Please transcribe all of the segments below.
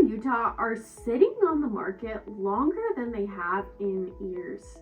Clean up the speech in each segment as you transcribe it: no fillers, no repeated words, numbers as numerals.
Utah are sitting on the market longer than they have in years.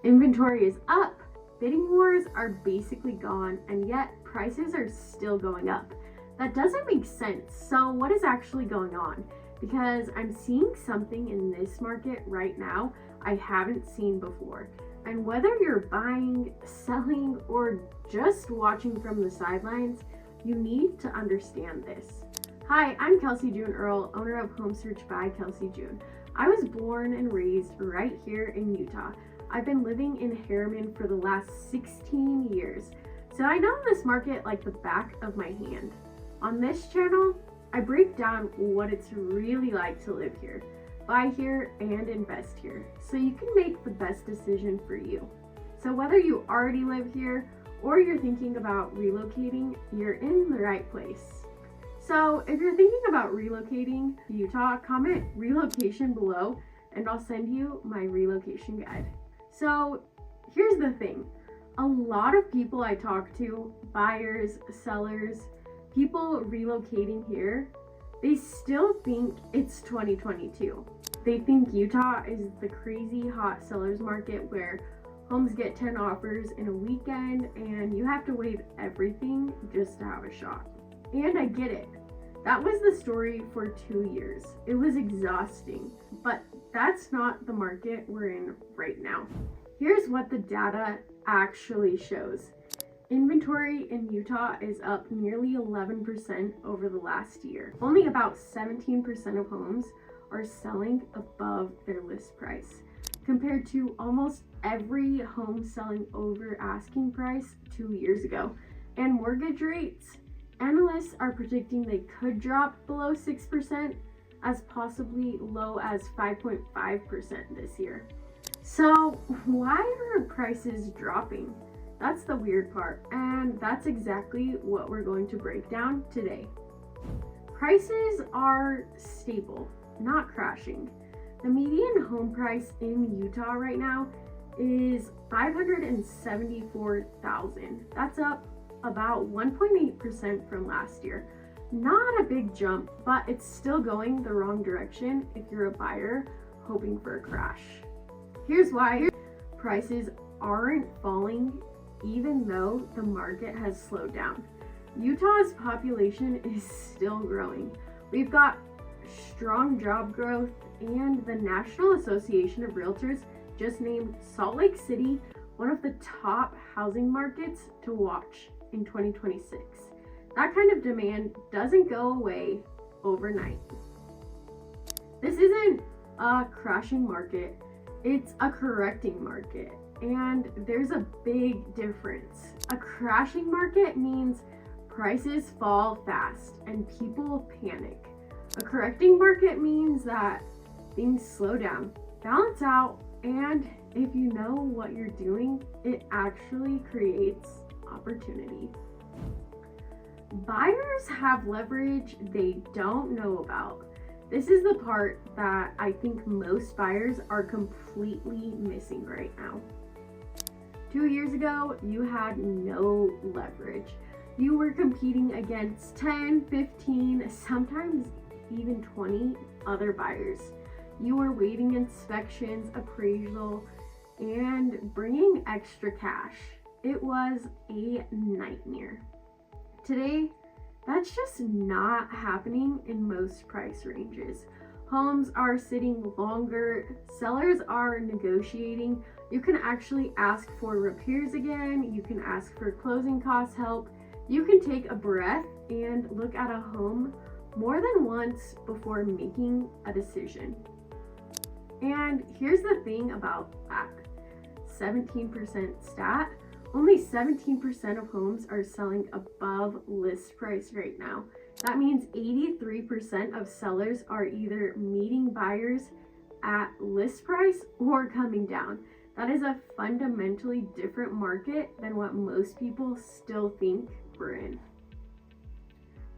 Inventory is up, bidding wars are basically gone, and yet prices are still going up. That doesn't make sense. So what is actually going on? Because I'm seeing something in this market right now I haven't seen before. And whether you're buying, selling, or just watching from the sidelines, you need to understand this. Hi, I'm Kelsey June Earl, owner of Home Search by Kelsey June. I was born and raised right here in Utah. I've been living in Harriman for the last 16 years, so I know this market like the back of my hand. On this channel, I break down what it's really like to live here, buy here, and invest here, so you can make the best decision for you. So whether you already live here or you're thinking about relocating, you're in the right place. So if you're thinking about relocating to Utah, comment relocation below and I'll send you my relocation guide. So here's the thing. A lot of people I talk to, buyers, sellers, people relocating here, they still think it's 2022. They think Utah is the crazy hot seller's market where homes get 10 offers in a weekend and you have to waive everything just to have a shot. And I get it. That was the story for 2 years. It was exhausting, but that's not the market we're in right now. Here's what the data actually shows. Inventory in Utah is up nearly 11% over the last year. Only about 17% of homes are selling above their list price, compared to almost every home selling over asking price 2 years ago. And mortgage rates, analysts are predicting they could drop below 6%, as possibly low as 5.5% this year. So why are prices dropping? That's the weird part, and that's exactly what we're going to break down today. Prices are stable, not crashing. The median home price in Utah right now is $574,000. That's up about 1.8% from last year. Not a big jump, but it's still going the wrong direction if you're a buyer hoping for a crash. Here's why prices aren't falling even though the market has slowed down. Utah's population is still growing. We've got strong job growth, and the National Association of Realtors just named Salt Lake City one of the top housing markets to watch in 2026. That kind of demand doesn't go away overnight. This isn't a crashing market, it's a correcting market. And there's a big difference. A crashing market means prices fall fast and people panic. A correcting market means that things slow down, balance out, and if you know what you're doing, it actually creates opportunity. Buyers have leverage they don't know about. This is the part that I think most buyers are completely missing right now. 2 years ago, you had no leverage. You were competing against 10, 15, sometimes even 20 other buyers. You were waiting inspections, appraisal, and bringing extra cash. It was a nightmare. Today, that's just not happening in most price ranges. Homes are sitting longer, sellers are negotiating. You can actually ask for repairs again, you can ask for closing cost help, you can take a breath and look at a home more than once before making a decision. And here's the thing about that 17% stat, only 17% of homes are selling above list price right now. That means 83% of sellers are either meeting buyers at list price or coming down. That is a fundamentally different market than what most people still think we're in.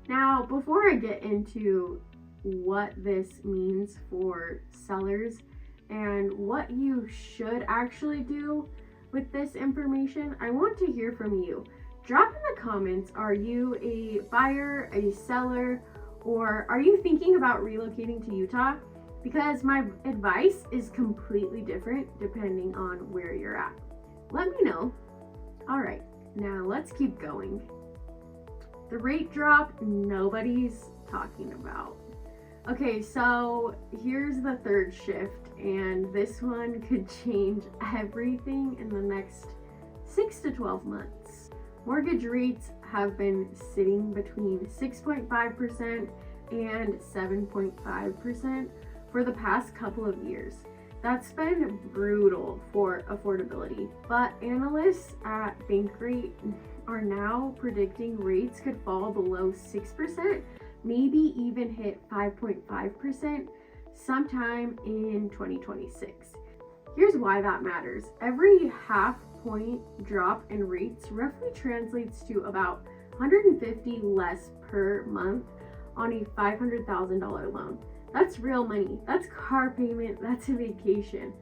Now, before I get into what this means for sellers and what you should actually do with this information, I want to hear from you. Drop in the comments, are you a buyer, a seller, Or are you thinking about relocating to Utah? Because my advice is completely different depending on where you're at. Let me know. All right, now let's keep going. The rate drop nobody's talking about. Okay, so here's the third shift, and this one could change everything in the next 6 to 12 months. Mortgage rates have been sitting between 6.5% and 7.5% for the past couple of years. That's been brutal for affordability, but analysts at Bankrate are now predicting rates could fall below 6%, maybe even hit 5.5% sometime in 2026. Here's why that matters. Every half point drop in rates roughly translates to about $150 less per month on a $500,000 loan. That's real money. That's car payment. That's a vacation.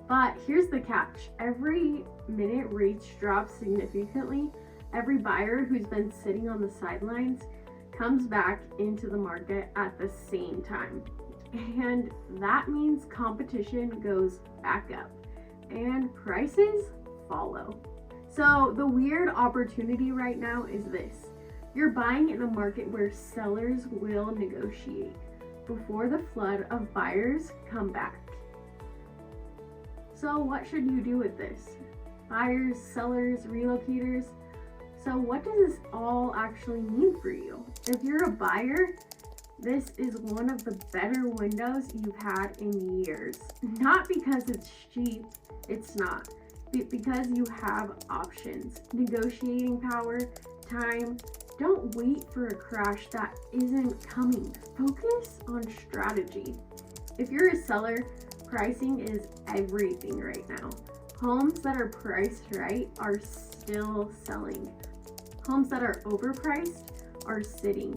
But here's the catch. Every minute rates drop significantly, every buyer who's been sitting on the sidelines comes back into the market at the same time. And that means competition goes back up and prices follow. So the weird opportunity right now is this. You're buying in a market where sellers will negotiate before the flood of buyers come back. So what should you do with this? Buyers, sellers, relocators. So what does this all actually mean for you? If you're a buyer, this is one of the better windows you've had in years. Not because it's cheap, it's not, but because you have options, negotiating power, time. Don't wait for a crash that isn't coming. Focus on strategy. If you're a seller, pricing is everything right now. Homes that are priced right are still selling. Homes that are overpriced are sitting.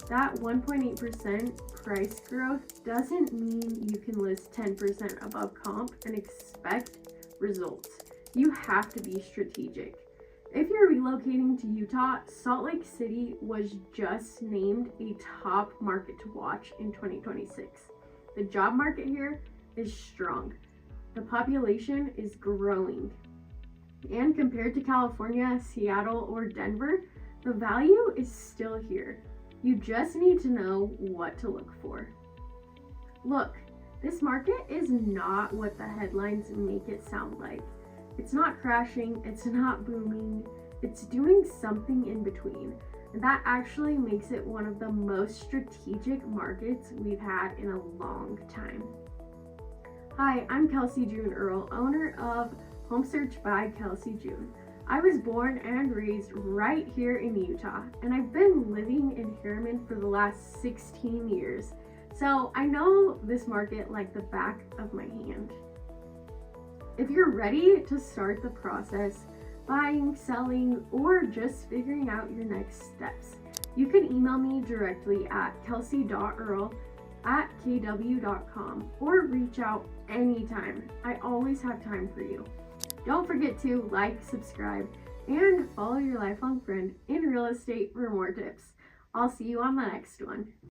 That 1.8% price growth doesn't mean you can list 10% above comp and expect results. You have to be strategic. If you're relocating to Utah, Salt Lake City was just named a top market to watch in 2026. The job market here is strong. The population is growing. And compared to California, Seattle, or Denver, the value is still here. You just need to know what to look for. Look, this market is not what the headlines make it sound like. It's not crashing, it's not booming, it's doing something in between. And that actually makes it one of the most strategic markets we've had in a long time. Hi, I'm Kelsey June Earl, owner of Home Search by Kelsey June. I was born and raised right here in Utah, and I've been living in Harriman for the last 16 years. So I know this market like the back of my hand. If you're ready to start the process, buying, selling, or just figuring out your next steps, you can email me directly at kelsey.earl@kw.com or reach out anytime. I always have time for you. Don't forget to like, subscribe, and follow your lifelong friend in real estate for more tips. I'll see you on the next one.